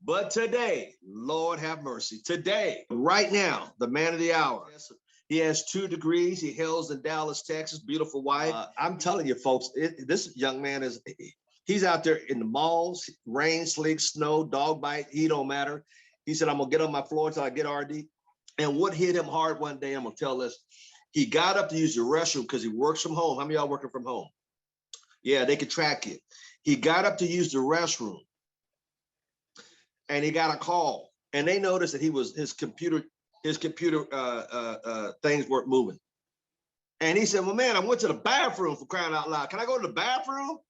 But today, Lord have mercy. Today, right now, the man of the hour. He has 2 degrees. He hails in Dallas, Texas. Beautiful wife. I'm telling you, folks, this young man he's out there in the malls, rain, sleet, snow, dog bite. He don't matter. He said, I'm going to get on my floor until I get RD. And what hit him hard one day, I'm going to tell this. He got up to use the restroom because he works from home. How many of y'all working from home? Yeah, they could track it. He got up to use the restroom and he got a call. And they noticed that his computer things weren't moving. And he said, well, man, I went to the bathroom, for crying out loud. Can I go to the bathroom?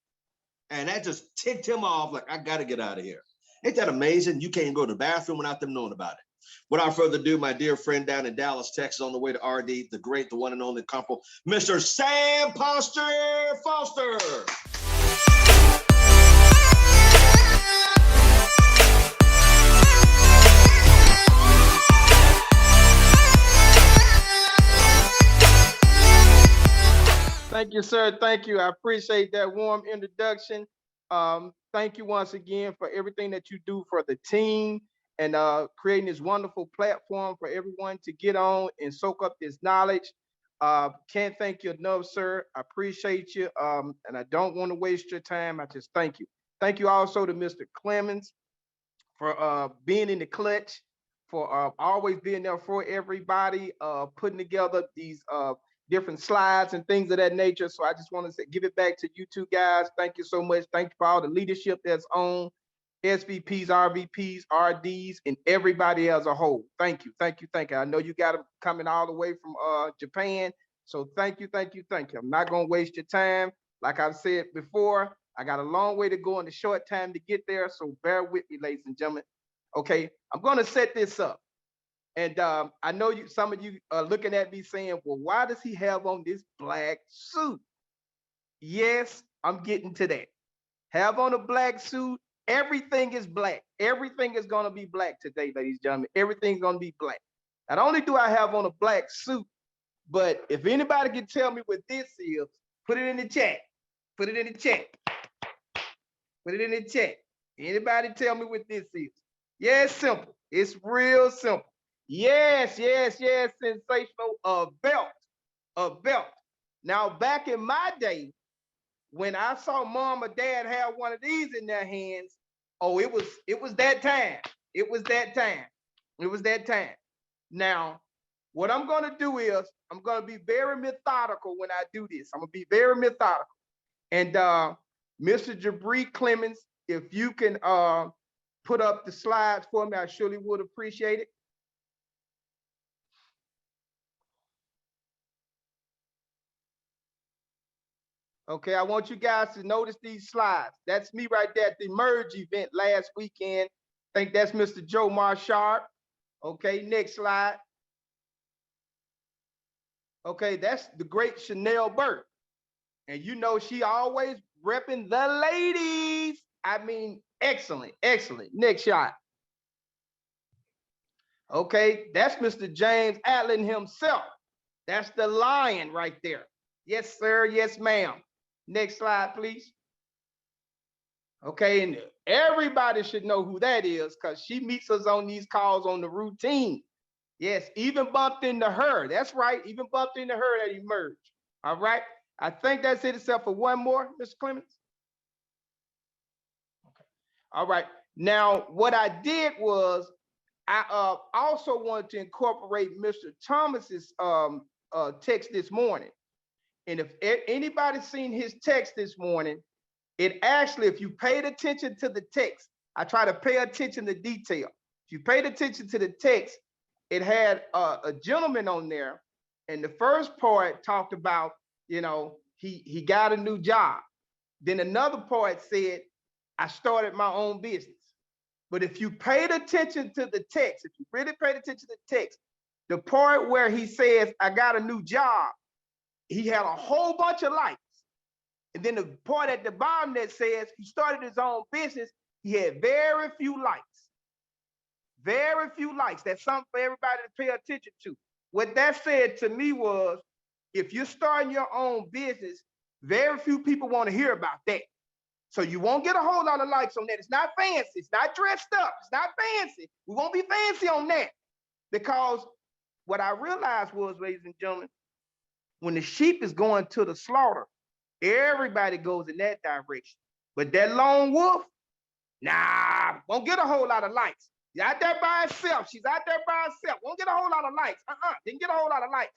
And that just ticked him off. Like, I got to get out of here. Ain't that amazing? You can't go to the bathroom without them knowing about it. Without further ado, my dear friend down in Dallas, Texas, on the way to RD, the great, the one and only couple, Mr. Sam Foster. Thank you, sir. Thank you. I appreciate that warm introduction. Thank you once again for everything that you do for the team and creating this wonderful platform for everyone to get on and soak up this knowledge. Can't thank you enough, sir. I appreciate you. And I don't want to waste your time. I just thank you. Thank you also to Mr. Clements for being in the clutch, for always being there for everybody, putting together these different slides and things of that nature. So I just want to say, give it back to you two guys. Thank you so much. Thank you for all the leadership that's on SVPs, RVPs, RDs, and everybody as a whole. Thank you, thank you, thank you. I know you got them coming all the way from Japan. So thank you, thank you, thank you. I'm not gonna waste your time. Like I've said before, I got a long way to go in a short time to get there. So bear with me, ladies and gentlemen. Okay, I'm gonna set this up. And I know some of you are looking at me saying, well, why does he have on this black suit? Yes, I'm getting to that. Have on a black suit. Everything is black. Everything is going to be black today, ladies and gentlemen. Everything's going to be black. Not only do I have on a black suit, but if anybody can tell me what this is, put it in the chat. Put it in the chat. Put it in the chat. Anybody tell me what this is? Yeah, it's simple. It's real simple. Yes, yes, yes, sensational. A belt. Now, back in my day, when I saw mom or dad have one of these in their hands, oh, it was that time. It was that time. It was that time. Now, what I'm going to do is I'm going to be very methodical when I do this. I'm going to be very methodical. And Mr. Jabri Clements, if you can put up the slides for me, I surely would appreciate it. Okay, I want you guys to notice these slides. That's me right there at the Merge event last weekend. I think that's Mr. Joe Marchard. Okay, next slide. Okay, that's the great Chanel Burke. And you know she always repping the ladies. I mean, excellent, excellent. Next shot. Okay, that's Mr. James Allen himself. That's the lion right there. Yes, sir. Yes, ma'am. Next slide, please. Okay, and everybody should know who that is because she meets us on these calls on the routine. Yes, even bumped into her. That's right, even bumped into her at Emerge. All right, I think that's it except for one more, Mr. Clements. Okay. All right, now what I did was I also wanted to incorporate Mr. Thomas's text this morning. And if anybody's seen his text this morning, it actually, if you paid attention to the text, I try to pay attention to detail. If you paid attention to the text, it had a gentleman on there. And the first part talked about, you know, he got a new job. Then another part said, I started my own business. But if you paid attention to the text, if you really paid attention to the text, the part where he says, I got a new job, he had a whole bunch of likes. And then the part at the bottom that says he started his own business, he had very few likes. Very few likes. That's something for everybody to pay attention to. What that said to me was, if you're starting your own business, very few people want to hear about that. So you won't get a whole lot of likes on that. It's not fancy. It's not dressed up. It's not fancy. We won't be fancy on that. Because what I realized was, ladies and gentlemen, when the sheep is going to the slaughter, everybody goes in that direction. But that lone wolf, nah, won't get a whole lot of likes. She's out there by herself. She's out there by herself. Won't get a whole lot of likes. Didn't get a whole lot of likes.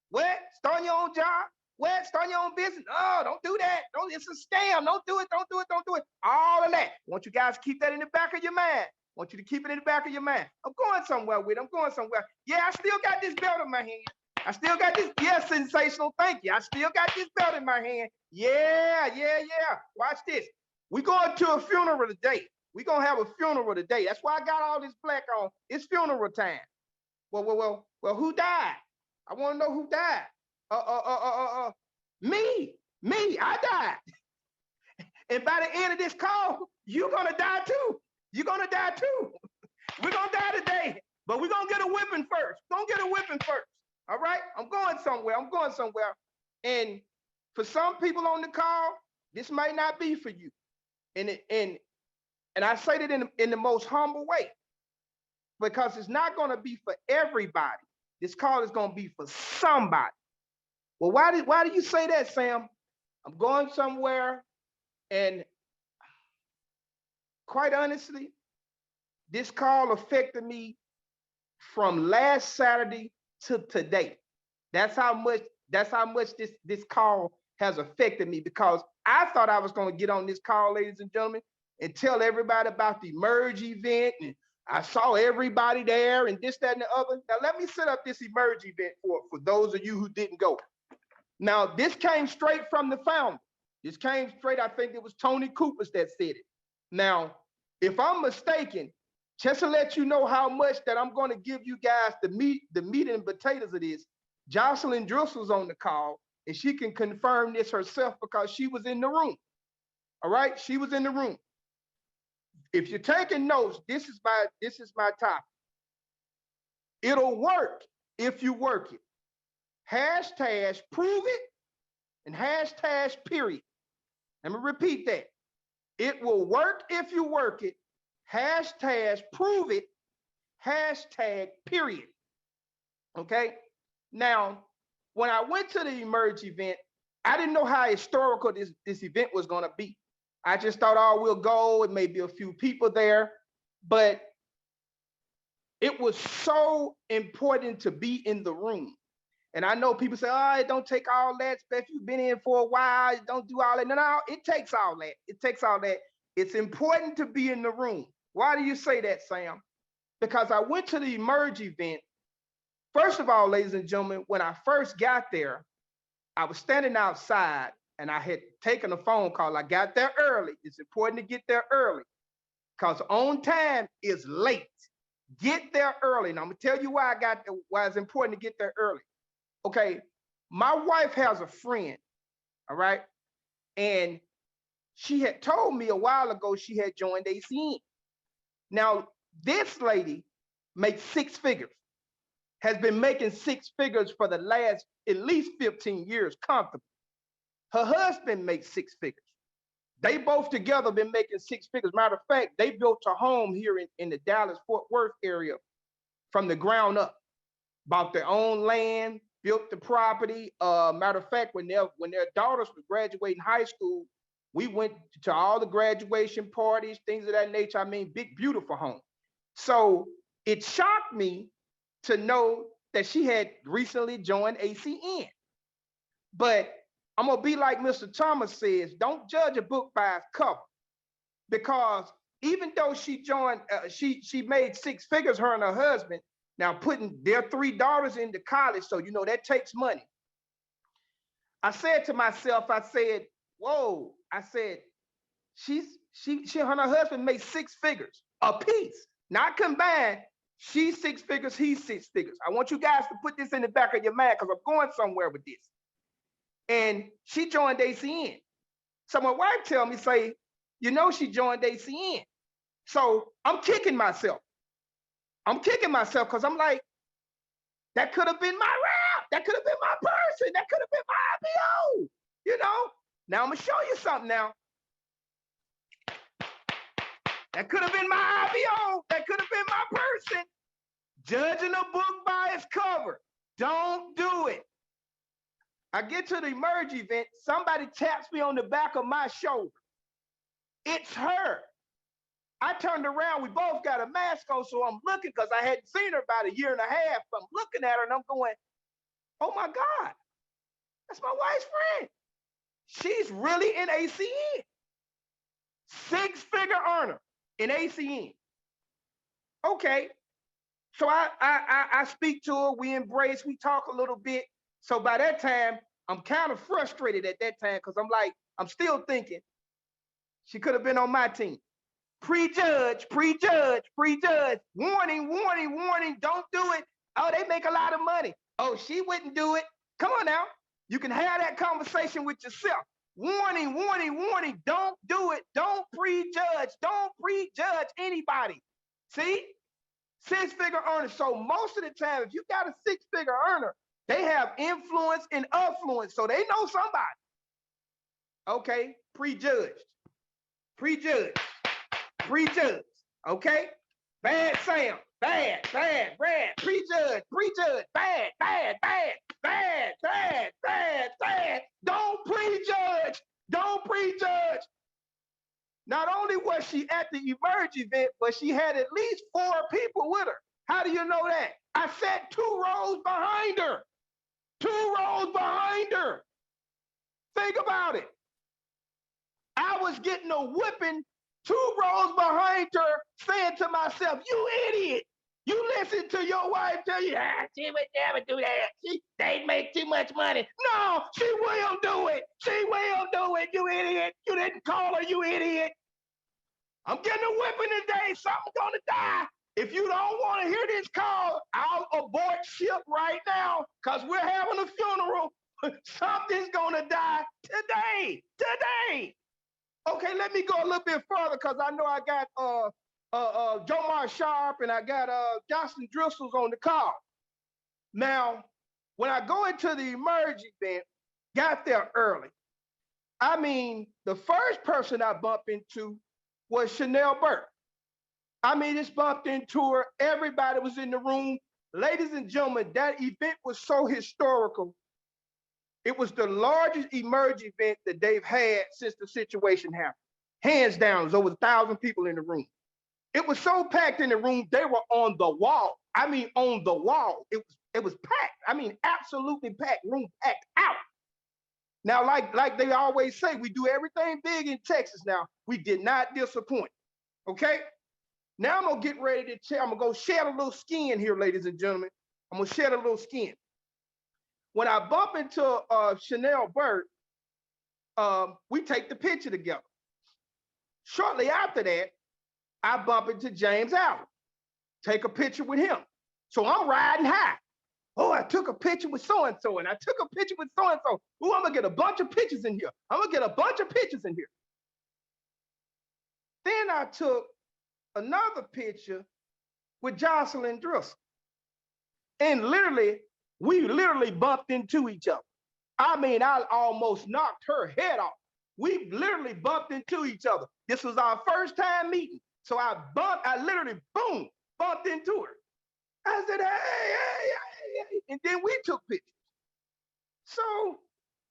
What? Starting your own job? What? Starting your own business? Oh, don't do that. Don't, it's a scam. Don't do it. Don't do it. Don't do it. All of that. I want you guys to keep that in the back of your mind. I want you to keep it in the back of your mind. I'm going somewhere with it. I'm going somewhere. Yeah, I still got this belt in my hand. I still got this. Yeah, sensational. Thank you. I still got this belt in my hand. Yeah. Watch this. We're going to a funeral today. We're going to have a funeral today. That's why I got all this black on. It's funeral time. Well, who died? I want to know who died. Me, I died. And by the end of this call, you're going to die too. You're going to die too. We're going to die today, but we're going to get a whipping first. We're going to get a whipping first. All right? I'm going somewhere. And for some people on the call, this might not be for you. And I say that in the most humble way, because it's not going to be for everybody. This call is going to be for somebody. Well, why do you say that, Sam? I'm going somewhere, and quite honestly, this call affected me from last Saturday to today. That's how much this call has affected me, because I thought I was going to get on this call, ladies and gentlemen, and tell everybody about the Emerge event, and I saw everybody there and this, that, and the other. Now, let me set up this Emerge event for those of you who didn't go. Now, this came straight from the founder. This came straight, I think it was Tony Coopers that said it. Now, if I'm mistaken, just to let you know how much that I'm going to give you guys the meat and potatoes of this, Jocelyn Driscoll's on the call, and she can confirm this herself because she was in the room. All right, she was in the room. If you're taking notes, this is my topic. It'll work if you work it. Hashtag prove it and hashtag period. Let me repeat that. It will work if you work it. Hashtag prove it. Hashtag period. Okay. Now, when I went to the Emerge event, I didn't know how historical this event was going to be. I just thought, oh, we'll go. It may be a few people there, but it was so important to be in the room. And I know people say, oh, it don't take all that, especially if you've been in for a while, don't do all that. No, it takes all that. It takes all that. It's important to be in the room. Why do you say that, Sam? Because I went to the Emerge event. First of all, ladies and gentlemen, when I first got there, I was standing outside and I had taken a phone call. I got there early. It's important to get there early because on time is late. Get there early. And I'm going to tell you why why it's important to get there early. Okay, my wife has a friend, all right? And she had told me a while ago she had joined ACN. Now, this lady makes six figures, has been making six figures for the last at least 15 years comfortably. Her husband makes six figures. They both together been making six figures. Matter of fact, they built a home here in the Dallas-Fort Worth area from the ground up, bought their own land, built the property. Matter of fact, when their daughters were graduating high school, we went to all the graduation parties, things of that nature. I mean, big, beautiful home. So it shocked me to know that she had recently joined ACN. But I'm gonna be like Mr. Thomas says, don't judge a book by its cover. Because even though she joined, she made six figures, her and her husband, now putting their three daughters into college, so you know that takes money. I said to myself, I said, whoa, I said, she and her husband made six figures a piece, not combined. She's six figures, he's six figures. I want you guys to put this in the back of your mind because I'm going somewhere with this. And she joined ACN. So my wife tell me, say, you know, she joined ACN. So I'm kicking myself. I'm kicking myself because I'm like, that could have been my route. That could have been my person. That could have been my IPO. You know? Now I'm gonna show you something now. That could have been my IBO. That could have been my person. Judging a book by its cover. Don't do it. I get to the Emerge event. Somebody taps me on the back of my shoulder. It's her. I turned around. We both got a mask on, so I'm looking because I hadn't seen her about a year and a half. I'm looking at her and I'm going, oh my God, that's my wife's friend. She's really in ACN. Six-figure earner in ACN. Okay. So I speak to her, we embrace, we talk a little bit. So by that time, I'm kind of frustrated at that time because I'm like, I'm still thinking she could have been on my team. Prejudge, prejudge, prejudge. Warning, warning, warning, don't do it. Oh, they make a lot of money. Oh, she wouldn't do it. Come on now. You can have that conversation with yourself. Warning, warning, warning, don't do it. Don't prejudge. Don't prejudge anybody. See? Six-figure earner. So most of the time, if you got a six-figure earner, they have influence and affluence. So they know somebody. Okay? Prejudged. Prejudged. Prejudged. Okay? Bad Sam. Bad, bad, bad. Prejudge. Prejudge. Bad, bad, bad. Bad, bad, bad, bad. Don't prejudge. Don't prejudge. Not only was she at the Emerge event, but she had at least 4 people with her. How do you know that? I sat 2 rows behind her. 2 rows behind her. Think about it. I was getting a whipping 2 rows behind her, saying to myself, you idiot. You listen to your wife tell you, she would never do that. They make too much money. No, she will do it. She will do it, you idiot. You didn't call her, you idiot. I'm getting a whipping today. Something's gonna die. If you don't want to hear this call, I'll abort ship right now because we're having a funeral. Something's gonna die today. Today. Okay, let me go a little bit further because I know I got Jomar Sharp and I got Jocelyn Driscoll's on the call. Now, when I go into the Emerge event, got there early. I mean, the first person I bumped into was Chanel Burke. I mean, just bumped into her. Everybody was in the room. Ladies and gentlemen, that event was so historical. It was the largest Emerge event that they've had since the situation happened. Hands down, there's over 1,000 people in the room. It was so packed in the room, they were on the wall. I mean, on the wall. It was packed. I mean, absolutely packed, room packed out. Now, like they always say, we do everything big in Texas now. We did not disappoint, okay? Now I'm gonna get ready to tell, I'm gonna go shed a little skin here, ladies and gentlemen. I'm gonna shed a little skin. When I bump into Chanel Burke, we take the picture together. Shortly after that, I bump into James Allen, take a picture with him. So I'm riding high. Oh, I took a picture with so-and-so, and I took a picture with so-and-so. Ooh, I'm gonna get a bunch of pictures in here. I'm gonna get a bunch of pictures in here. Then I took another picture with Jocelyn Driscoll. And we literally bumped into each other. I mean, I almost knocked her head off. We literally bumped into each other. This was our first time meeting. So I literally, boom, bumped into her. I said, hey, and then we took pictures. So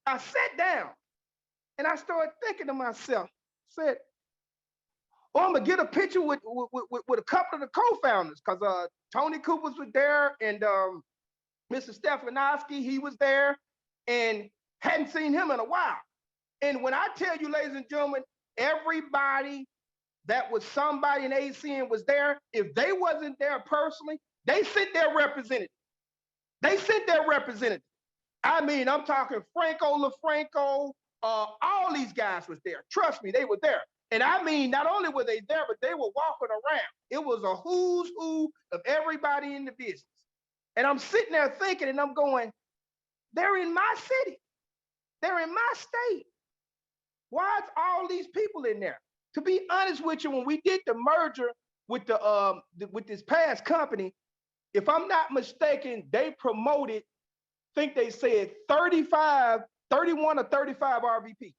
I sat down and I started thinking to myself, said, oh, I'm gonna get a picture with a couple of the co-founders because Tony Coopers was there and Mr. Stefanowski, he was there and hadn't seen him in a while. And when I tell you, ladies and gentlemen, everybody that was somebody in ACN was there. If they wasn't there personally, they sent their representative. They sent their representative. I mean, I'm talking Franco LaFranco, all these guys was there. Trust me, they were there. And I mean, not only were they there, but they were walking around. It was a who's who of everybody in the business. And I'm sitting there thinking, and I'm going, they're in my city. They're in my state. Why is all these people in there? To be honest with you, when we did the merger with with this past company, if I'm not mistaken, they promoted, I think they said 31 or 35 RVPs.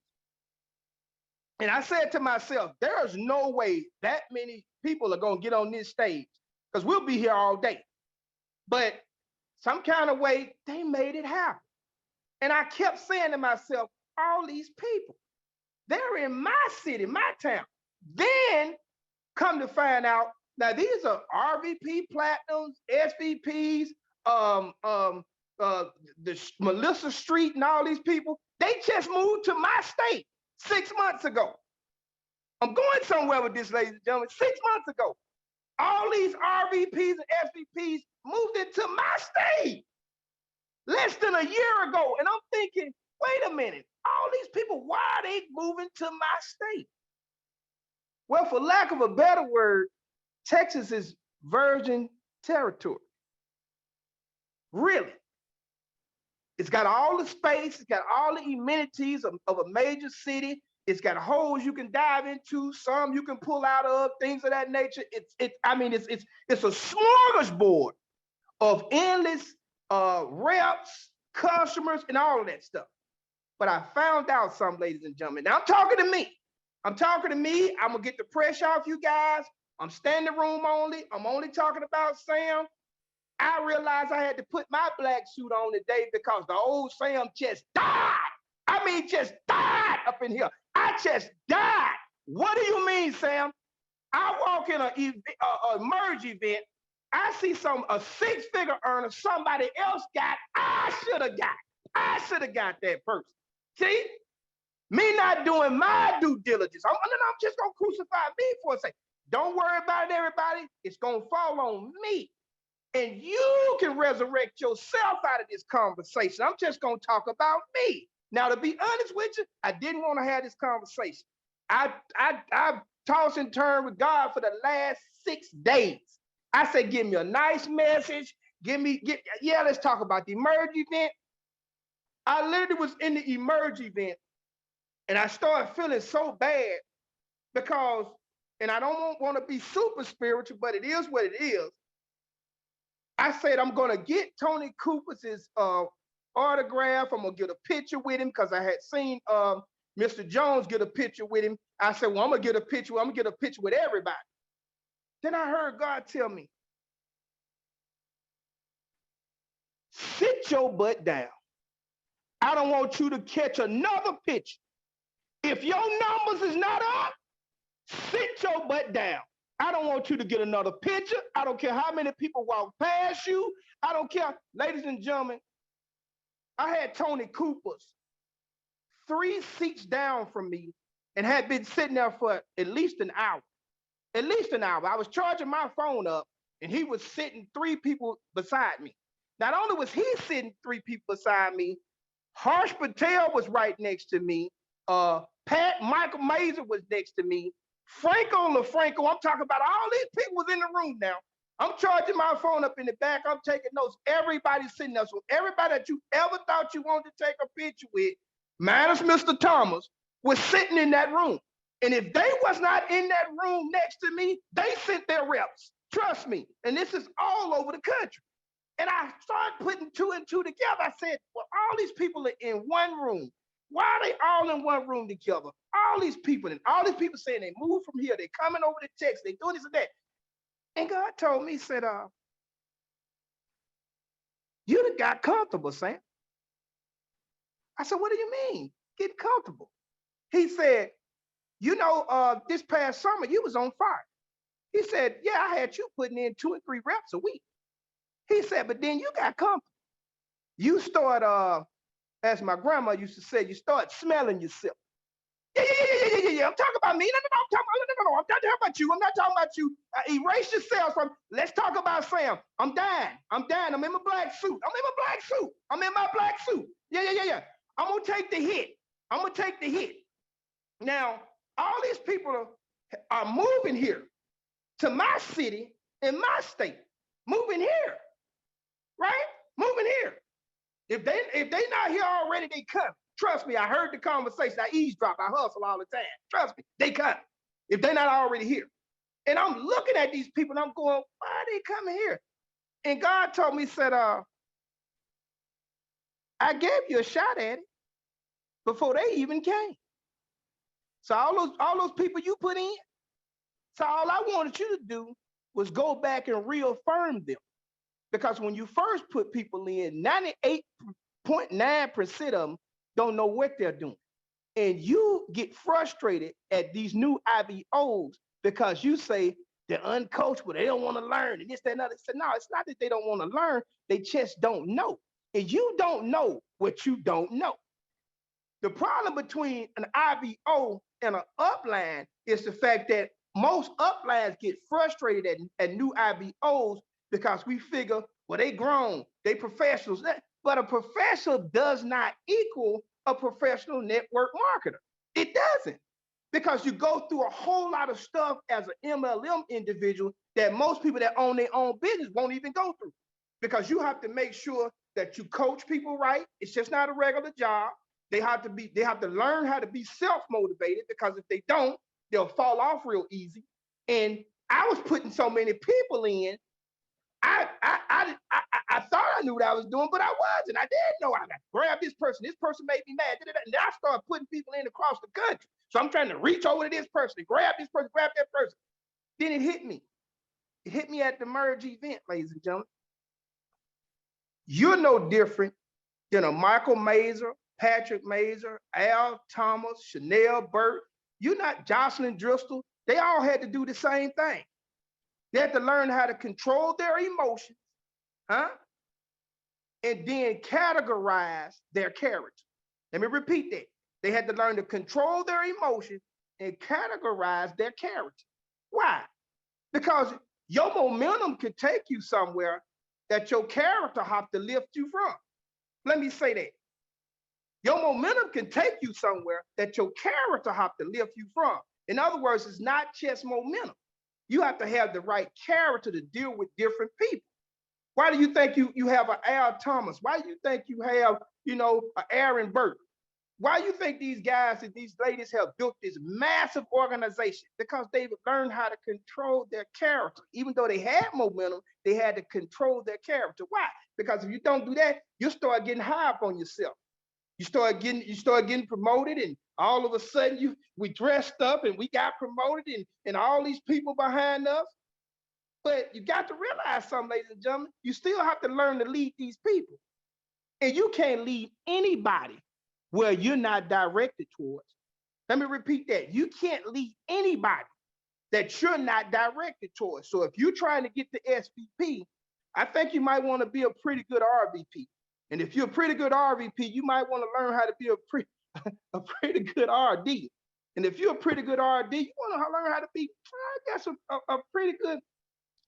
And I said to myself, there's no way that many people are going to get on this stage because we'll be here all day. But some kind of way, they made it happen. And I kept saying to myself, all these people, they're in my city, my town. Then come to find out, now these are RVP Platinums, SVPs, the Melissa Street and all these people. They just moved to my state 6 months ago. I'm going somewhere with this, ladies and gentlemen. 6 months ago, all these RVPs and SVPs moved into my state less than a year ago. And I'm thinking, wait a minute, all these people, why are they moving to my state? Well, for lack of a better word, Texas is virgin territory. Really. It's got all the space, it's got all the amenities of a major city. It's got holes you can dive into, some you can pull out of, things of that nature. It's a smorgasbord of endless reps, customers, and all of that stuff. But I found out something, ladies and gentlemen. Now I'm talking to me. I'm gonna get the pressure off you guys. I'm standing room only. I'm only talking about Sam. I realized I had to put my black suit on today because the old Sam just died. I mean, just died up in here. I just died. What do you mean, Sam? I walk in a merge event. I see a six-figure earner somebody else got. I should have got that person. See? Me not doing my due diligence. I'm just going to crucify me for a second. Don't worry about it, everybody. It's going to fall on me. And you can resurrect yourself out of this conversation. I'm just going to talk about me. Now, to be honest with you, I didn't want to have this conversation. I've tossed and turned with God for the last 6 days. I said, give me a nice message. Let's talk about the Emerge event. I literally was in the Emerge event, and I started feeling so bad because, and I don't want to be super spiritual, but it is what it is. I said, I'm going to get Tony Cooper's autograph. I'm going to get a picture with him because I had seen Mr. Jones get a picture with him. I said, well, I'm going to get a picture with everybody. Then I heard God tell me, sit your butt down. I don't want you to catch another picture. If your numbers is not up, sit your butt down. I don't want you to get another picture. I don't care how many people walk past you. I don't care. Ladies and gentlemen, I had Tony Cooper's 3 seats down from me and had been sitting there for at least an hour. At least an hour. I was charging my phone up and he was sitting 3 people beside me. Not only was he sitting 3 people beside me, Harsh Patel was right next to me. Michael Mazer was next to me. Franco LaFranco, I'm talking about all these people was in the room now. I'm charging my phone up in the back. I'm taking notes. Everybody's sitting there. So everybody that you ever thought you wanted to take a picture with, minus Mr. Thomas, was sitting in that room. And if they was not in that room next to me, they sent their reps. Trust me. And this is all over the country. And I started putting 2 and 2 together. I said, well, all these people are in one room. Why are they all in one room together? All these people saying they moved from here, they coming over to Texas, they doing this and that. And God told me, said, you done got comfortable, Sam. I said, what do you mean? Get comfortable. He said, this past summer, you was on fire. He said, yeah, I had you putting in 2 and 3 reps a week. He said, but then you got comfortable. You start, as my grandma used to say, you start smelling yourself. Yeah. I'm talking about me. No. I'm not talking about you. I'm not talking about you. Erase yourself from, let's talk about Sam. I'm dying. I'm in my black suit. I'm in my black suit. Yeah. I'm going to take the hit. Now, all these people are moving here to my city in my state. Moving here. Right? Moving here. If they not here already, they come. Trust me, I heard the conversation. I eavesdrop. I hustle all the time. Trust me, they come. If they're not already here. And I'm looking at these people and I'm going, why are they coming here? And God told me, said, I gave you a shot at it before they even came. So all those people you put in, so all I wanted you to do was go back and reaffirm them. Because when you first put people in, 98.9% of them don't know what they're doing. And you get frustrated at these new IBOs because you say they're uncoachable, they don't want to learn, and this, that, and other. So no, it's not that they don't want to learn, they just don't know. And you don't know what you don't know. The problem between an IBO and an upline is the fact that most uplines get frustrated at new IBOs because we figure, well, they grown, they professionals. But a professional does not equal a professional network marketer. It doesn't. Because you go through a whole lot of stuff as an MLM individual that most people that own their own business won't even go through. Because you have to make sure that you coach people right. It's just not a regular job. They have to learn how to be self-motivated, because if they don't, they'll fall off real easy. And I was putting so many people in, I thought I knew what I was doing, but I wasn't. I didn't know. I got to grab this person. This person made me mad. And then I started putting people in across the country. So I'm trying to reach over to this person, grab this person, grab that person. Then it hit me. It hit me at the merge event, ladies and gentlemen. You're no different than a Michael Mazer, Patrick Mazer, Al Thomas, Chanel Burt. You're not Jocelyn Driscoll. They all had to do the same thing. They had to learn how to control their emotions, and then categorize their character. Let me repeat that. They had to learn to control their emotions and categorize their character. Why? Because your momentum can take you somewhere that your character have to lift you from. Let me say that. Your momentum can take you somewhere that your character have to lift you from. In other words, it's not just momentum. You have to have the right character to deal with different people. Why do you think you have an Al Thomas? Why do you think you have, an Aaron Burke? Why do you think these guys and these ladies have built this massive organization? Because they've learned how to control their character. Even though they had momentum, they had to control their character. Why? Because if you don't do that, you start getting high up on yourself. You start getting promoted, and all of a sudden we dressed up and we got promoted, and all these people behind us. But you got to realize something, ladies and gentlemen, you still have to learn to lead these people. And you can't lead anybody where you're not directed towards. Let me repeat that. You can't lead anybody that you're not directed towards. So if you're trying to get to SVP, I think you might want to be a pretty good RVP. And if you're a pretty good RVP, you might want to learn how to be a pretty good RD. And if you're a pretty good RD, you want to learn how to be, I guess, a pretty good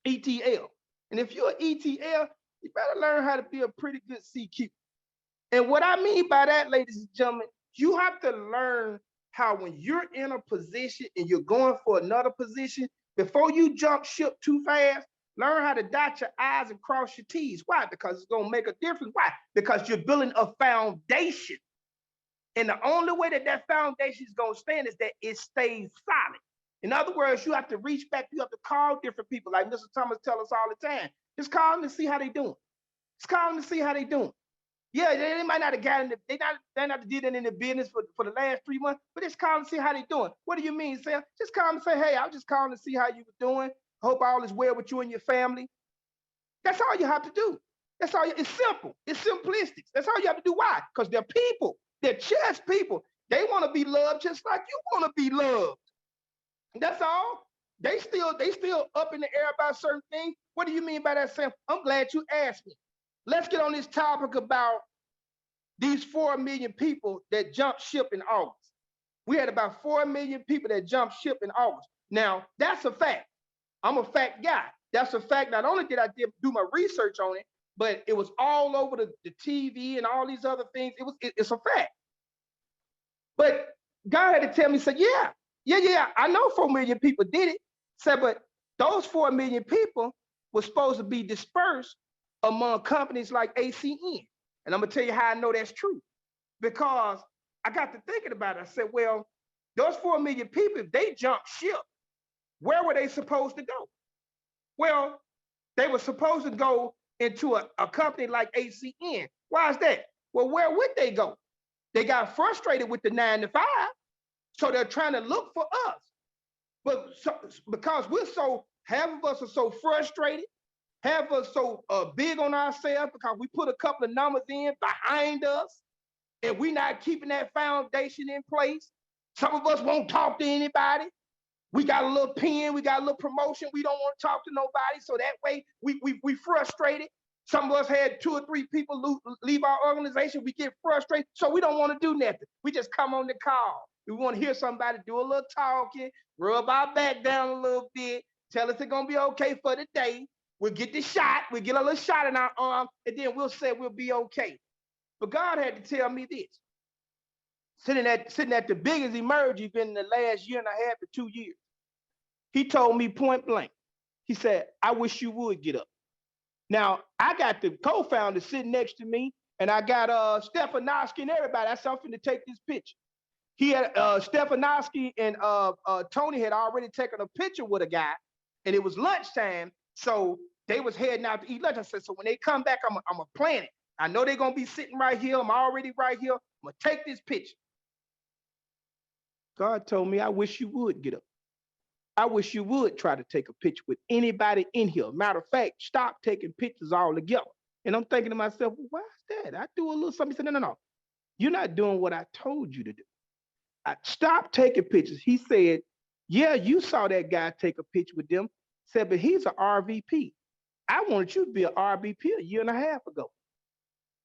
ETL. And if you're an ETL, you better learn how to be a pretty good CQ. And what I mean by that, ladies and gentlemen, you have to learn how, when you're in a position and you're going for another position, before you jump ship too fast, learn how to dot your I's and cross your T's. Why? Because it's going to make a difference. Why? Because you're building a foundation. And the only way that foundation is going to stand is that it stays solid. In other words, you have to reach back. You have to call different people. Like Mr. Thomas tells us all the time. Just call them to see how they doing. Just call them to see how they doing. Yeah, they might not have gotten it. They not did it in the business for the last 3 months, but just call them to see how they doing. What do you mean, Sam? Just call them and say, hey, I was just calling to see how you were doing. Hope all is well with you and your family. That's all you have to do. That's all. It's simple. It's simplistic. That's all you have to do. Why? Because they're people. They're just people. They want to be loved just like you want to be loved. That's all. They still up in the air about certain things. What do you mean by that, Sam? I'm glad you asked me. Let's get on this topic about these 4 million people that jumped ship in August. We had about 4 million people that jumped ship in August. Now, that's a fact. I'm a fact guy. That's a fact. Not only did I do my research on it, but it was all over the TV and all these other things. It's a fact. But God had to tell me, say, yeah, I know 4 million people did it. Said, but those 4 million people were supposed to be dispersed among companies like ACN. And I'm gonna tell you how I know that's true. Because I got to thinking about it. I said, well, those 4 million people, if they jumped ship, where were they supposed to go? Well, they were supposed to go into a company like ACN. Why is that? Well, where would they go? They got frustrated with the 9 to 5. So they're trying to look for us. But because half of us are so frustrated, half of us so big on ourselves because we put a couple of numbers in behind us and we're not keeping that foundation in place. Some of us won't talk to anybody. We got a little pen, we got a little promotion. We don't want to talk to nobody. So that way we frustrated. Some of us had 2 or 3 people leave our organization. We get frustrated. So we don't want to do nothing. We just come on the call. We want to hear somebody do a little talking, rub our back down a little bit, tell us it's going to be okay for the day. We'll get the shot. We'll get a little shot in our arm, and then we'll say we'll be okay. But God had to tell me this. Sitting at the biggest emerge event in the last year and a half to 2 years. He told me point blank. He said, I wish you would get up. Now, I got the co-founder sitting next to me, and I got Stefanowski and everybody. I said, I'm finna take this picture. He had Stefanowski and Tony had already taken a picture with a guy, and it was lunchtime, so they was heading out to eat lunch. I said, so when they come back, I'm a plan it. I know they're gonna be sitting right here. I'm already right here. I'm gonna take this picture. God told me, I wish you would get up. I wish you would try to take a picture with anybody in here. Matter of fact, stop taking pictures all together. And I'm thinking to myself, well, why is that? I do a little something. He said, no. You're not doing what I told you to do. Stop taking pictures. He said, yeah, you saw that guy take a picture with them. Said, but he's an RVP. I wanted you to be an RVP a year and a half ago.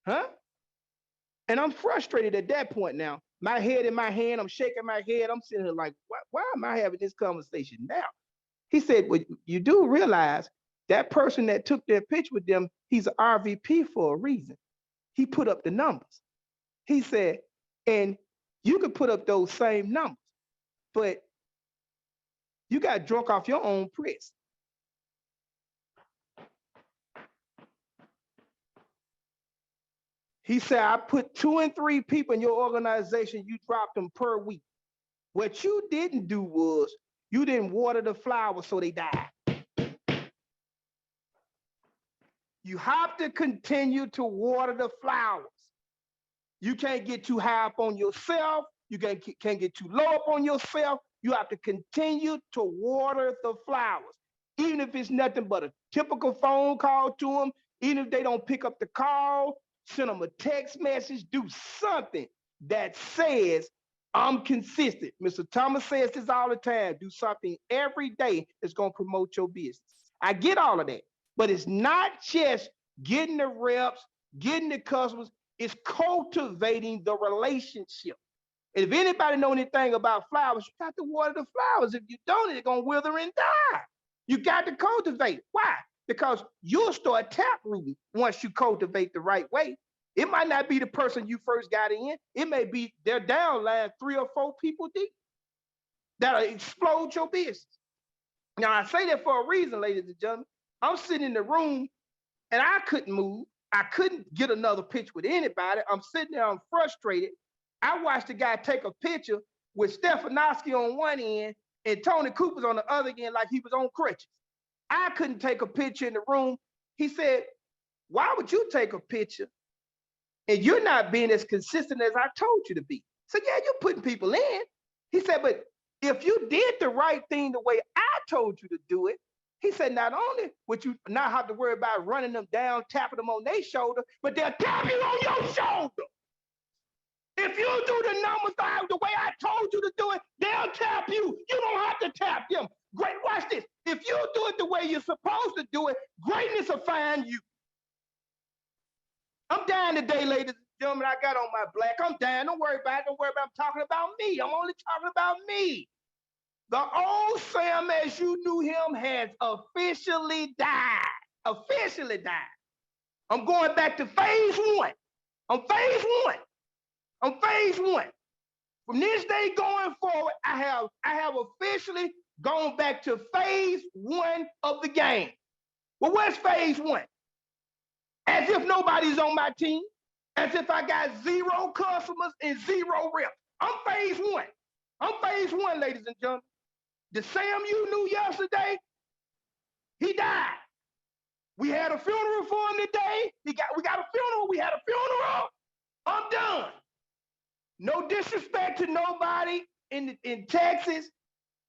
Huh? And I'm frustrated at that point now. My head in my hand, I'm shaking my head. I'm sitting here like, why am I having this conversation now? He said, well, you do realize that person that took their picture with them, he's an RVP for a reason. He put up the numbers. He said, and you could put up those same numbers, but you got drunk off your own press. He said, I put 2 and 3 people in your organization, you dropped them per week. What you didn't do was you didn't water the flowers so they died. You have to continue to water the flowers. You can't get too high up on yourself. You can't get too low up on yourself. You have to continue to water the flowers. Even if it's nothing but a typical phone call to them, even if they don't pick up the call, send them a text message, do something that says, I'm consistent. Mr. Thomas says this all the time. Do something every day that's going to promote your business. I get all of that, but it's not just getting the reps, getting the customers. It's cultivating the relationship. And if anybody know anything about flowers, you got to water the flowers. If you don't, it's going to wither and die. You got to cultivate it. Why? Because you'll start taprooting once you cultivate the right way. It might not be the person you first got in. It may be their downline 3 or 4 people deep. That'll explode your business. Now, I say that for a reason, ladies and gentlemen. I'm sitting in the room and I couldn't move. I couldn't get another picture with anybody. I'm sitting there, I'm frustrated. I watched the guy take a picture with Stefanowski on one end and Tony Cooper's on the other end like he was on crutches. I couldn't take a picture in the room. He said, why would you take a picture and you're not being as consistent as I told you to be? So yeah, you're putting people in. He said, but if you did the right thing the way I told you to do it, he said, not only would you not have to worry about running them down, tapping them on their shoulder, but they'll tap you on your shoulder. If you do the numbers the way I told you to do it, they'll tap you. You don't have to tap them. Great, watch this. If you do it the way you're supposed to do it, greatness will find you. I'm dying today, ladies and gentlemen. I got on my black. I'm dying. Don't worry about it. Don't worry about it. I'm talking about me. I'm only talking about me. The old Sam as you knew him has officially died. Officially died. I'm going back to phase 1. I'm phase 1. I'm phase 1. From this day going forward, I have officially gone back to phase 1 of the game. Well, where's phase 1? As if nobody's on my team, as if I got 0 customers and 0 reps. I'm phase 1. I'm phase 1, ladies and gentlemen. The Sam you knew yesterday, he died. We had a funeral for him today. We got a funeral. We had a funeral. I'm done. No disrespect to nobody in Texas,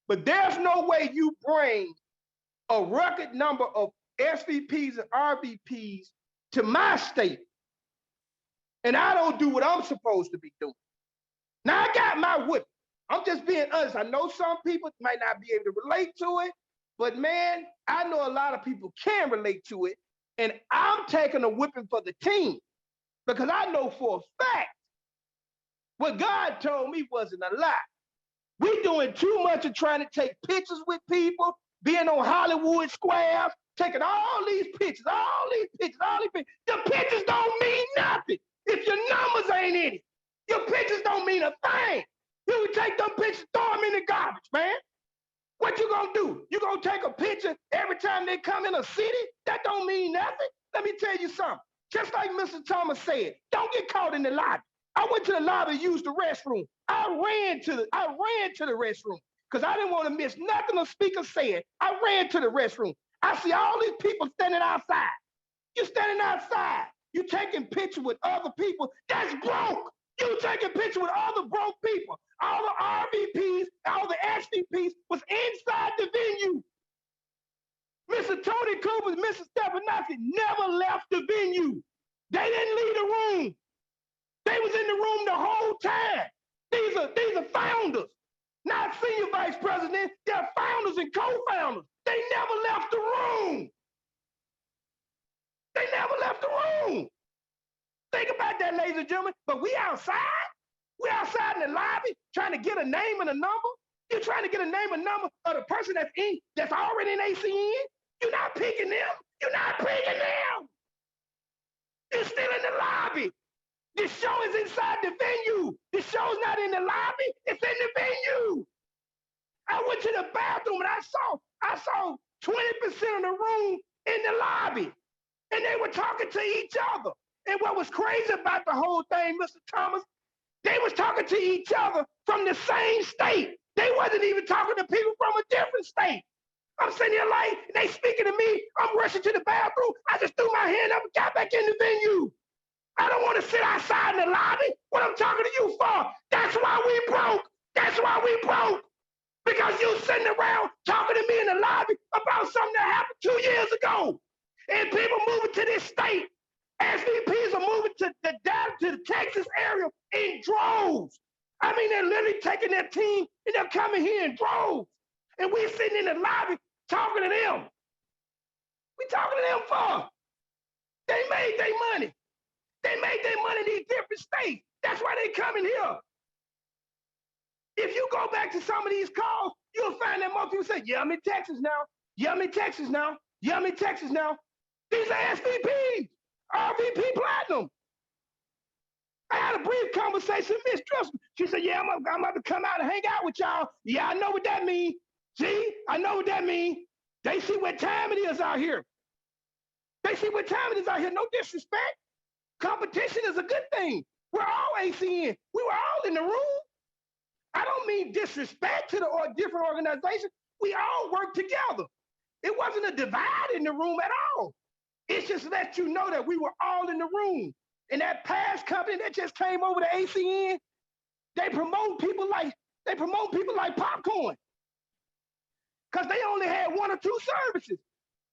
but there's no way you bring a record number of SVPs and RVPs to my state, and I don't do what I'm supposed to be doing. Now I got my whip. I'm just being honest. I know some people might not be able to relate to it, but man, I know a lot of people can relate to it, and I'm taking a whipping for the team because I know for a fact what God told me wasn't a lie. We doing too much of trying to take pictures with people, being on Hollywood squares, taking all these pictures, all these pictures, all these pictures. The pictures don't mean nothing if your numbers ain't in it. Your pictures don't mean a thing. You can take them pictures, throw them in the garbage, man. What you gonna do? You gonna take a picture every time they come in a city? That don't mean nothing. Let me tell you something. Just like Mr. Thomas said, don't get caught in the lobby. I went to the lobby and used the restroom. I ran to the restroom because I didn't want to miss nothing the speaker said. I ran to the restroom. I see all these people standing outside. You standing outside. You taking pictures with other people. That's broke. You taking pictures with other broke people. All the RVPs, all the SVPs was inside the venue. Mr. Tony Cooper, Mr. Stefanowski never left the venue. They didn't leave the room. They was in the room the whole time. These are founders, not senior vice presidents. They're founders and co-founders. They never left the room. They never left the room. Think about that, ladies and gentlemen. But we outside. We outside in the lobby trying to get a name and a number. You're trying to get a name and number of the person that's already in ACN. You're not picking them. You're not picking them. You're still in the lobby. This show is inside the venue. This show's not in the lobby. It's in the venue. I went to the bathroom and I saw 20% of the room in the lobby. And they were talking to each other. And what was crazy about the whole thing, Mr. Thomas, they was talking to each other from the same state. They wasn't even talking to people from a different state. I'm sitting here like, they speaking to me. I'm rushing to the bathroom. I just threw my hand up and got back in the venue. I don't want to sit outside in the lobby. What I'm talking to you for? That's why we broke. That's why we broke. Because you sitting around talking to me in the lobby about something that happened 2 years ago. And people moving to this state. SVPs are moving to the Texas area in droves. I mean, they're literally taking their team and they're coming here in droves. And we sitting in the lobby talking to them. We talking to them for? They made their money. They made their money in these different states. That's why they coming here. If you go back to some of these calls, you'll find that most people say, yeah, I'm in Texas now. Yeah, I'm in Texas now. Yeah, I'm in Texas now. These are SVPs, RVP Platinum. I had a brief conversation with Miss Driscoll. She said, yeah, I'm about to come out and hang out with y'all. Yeah, I know what that means. See, I know what that means. They see what time it is out here. They see what time it is out here. No disrespect. Competition is a good thing. We're all ACN. We were all in the room. I don't mean disrespect to the different organizations. We all work together. It wasn't a divide in the room at all. It's just let you know that we were all in the room. And that past company that just came over to ACN, they promote people like popcorn. Because they only had 1 or 2 services.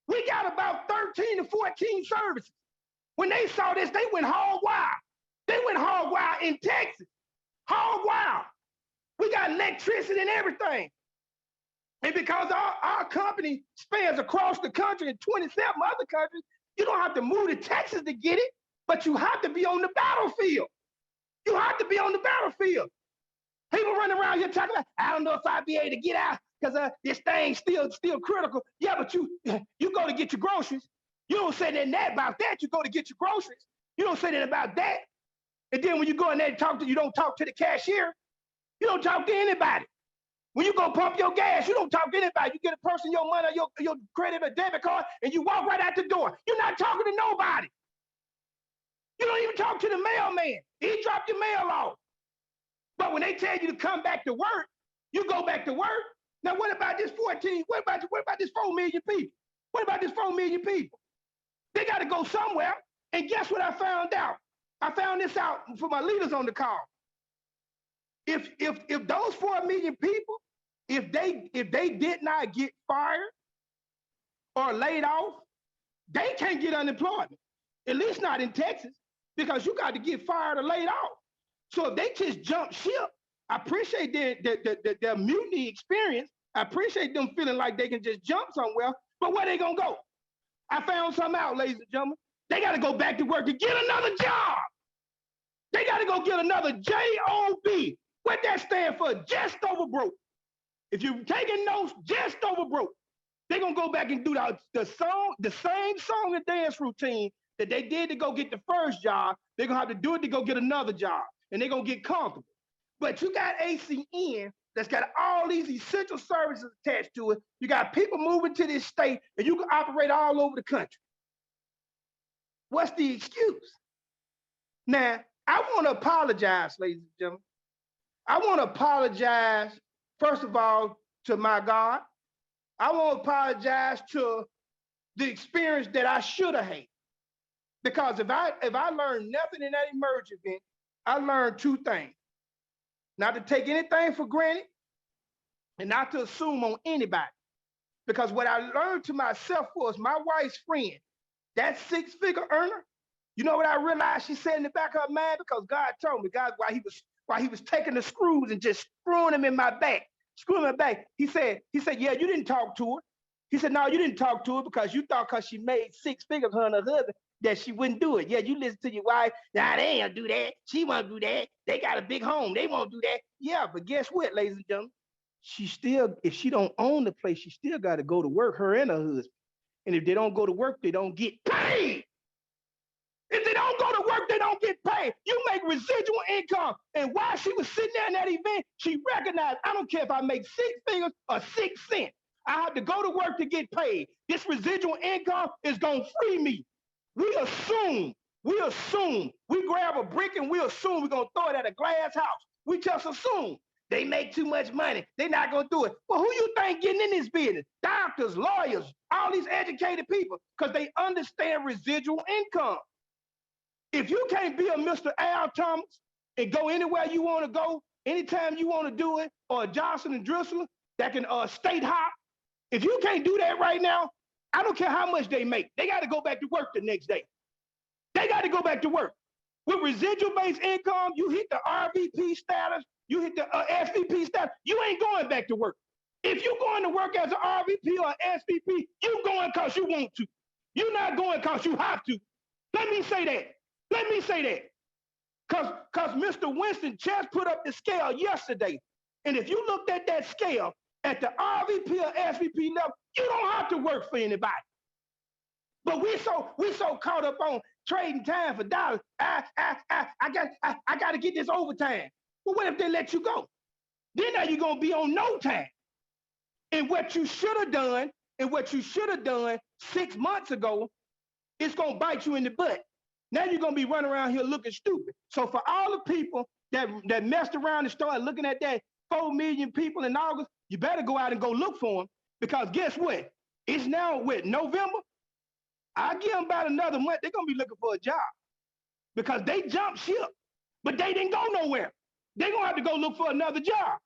We got about 13 to 14 services. When they saw this, they went hog wild. They went hog wild in Texas. Hog wild. We got electricity and everything. And because our company spans across the country in 27 other countries, you don't have to move to Texas to get it, but you have to be on the battlefield. You have to be on the battlefield. People running around here talking about, I don't know if I'll be able to get out because this thing's still critical. Yeah, but you go to get your groceries. You don't say that about that. You go to get your groceries. You don't say that about that. And then when you go in there and you don't talk to the cashier. You don't talk to anybody. When you go pump your gas, you don't talk to anybody. You get a person your money, your credit or debit card, and you walk right out the door. You're not talking to nobody. You don't even talk to the mailman. He dropped your mail off. But when they tell you to come back to work, you go back to work. Now, what about this 14? What about this 4 million people? What about this 4 million people? They got to go somewhere. And guess what I found out? I found this out for my leaders on the call. if those 4 million people, if they did not get fired or laid off, they can't get unemployment. At least not in Texas, because you got to get fired or laid off. So if they just jump ship, I appreciate their mutiny experience. I appreciate them feeling like they can just jump somewhere, but where they gonna go? I found something out, ladies and gentlemen. They got to go back to work to get another job. They got to go get another JOB. What that stand for? Just over broke. If you're taking notes, just over broke. They're going to go back and do the same song and dance routine that they did to go get the first job. They're going to have to do it to go get another job. And they're going to get comfortable. But you got ACN that's got all these essential services attached to it. You got people moving to this state, and you can operate all over the country. What's the excuse? Now, I want to apologize, ladies and gentlemen. I want to apologize, first of all, to my God. I want to apologize to the experience that I should have had. Because if I learned nothing in that emerge event, I learned 2 things. Not to take anything for granted and not to assume on anybody. Because what I learned to myself was my wife's friend, that 6-figure earner, you know what I realized she said in the back of her mind? Because God told me, God, while he was taking the screws and just screwing them in my back, screwing my back, he said, yeah, you didn't talk to her. He said, no, you didn't talk to her because you thought because she made 6 figures, her and her husband, that she wouldn't do it. Yeah, you listen to your wife. Nah, they ain't gonna do that. She won't do that. They got a big home. They won't do that. Yeah, but guess what, ladies and gentlemen? She still, if she don't own the place, she still got to go to work, her and her husband. And if they don't go to work, they don't get paid. If they don't go to work, they don't get paid. You make residual income. And while she was sitting there in that event, she recognized, I don't care if I make 6 figures or 6 cents. I have to go to work to get paid. This residual income is going to free me. We assume, we grab a brick and we assume we're going to throw it at a glass house. We just assume they make too much money. They're not going to do it. Well, who you think getting in this business? Doctors, lawyers, all these educated people, because they understand residual income. If you can't be a Mr. Al Thomas and go anywhere you want to go, anytime you want to do it, or a Johnson and Driscoll that can state hop, if you can't do that right now, I don't care how much they make. They got to go back to work the next day. They got to go back to work. With residual-based income, you hit the RVP status, you hit the SVP status, you ain't going back to work. If you're going to work as an RVP or SVP, you're going because you want to. You're not going because you have to. Let me say that. Because Mr. Winston just put up the scale yesterday. And if you looked at that scale at the RVP or SVP level, you don't have to work for anybody. But we so caught up on trading time for dollars. I got to get this overtime. Well, what if they let you go? Then now you're going to be on no time. And what you should have done, 6 months ago, it's going to bite you in the butt. Now you're going to be running around here looking stupid. So for all the people that messed around and started looking at that 4 million people in August, you better go out and go look for them. Because guess what? It's now November. I give them about another month. They're going to be looking for a job. Because they jumped ship, but they didn't go nowhere. They're going to have to go look for another job.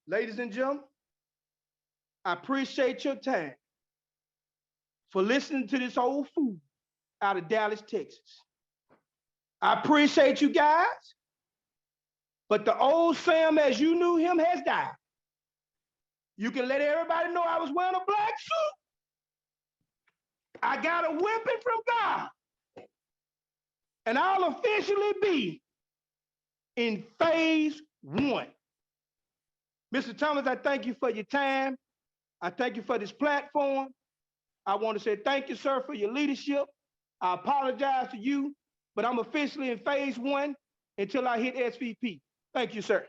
Ladies and gentlemen, I appreciate your time for listening to this old fool out of Dallas, Texas. I appreciate you guys, but the old Sam as you knew him has died. You can let everybody know I was wearing a black suit. I got a whipping from God. And I'll officially be in phase 1. Mr. Thomas, I thank you for your time. I thank you for this platform. I want to say thank you, sir, for your leadership. I apologize to you, but I'm officially in phase 1 until I hit SVP. Thank you, sir.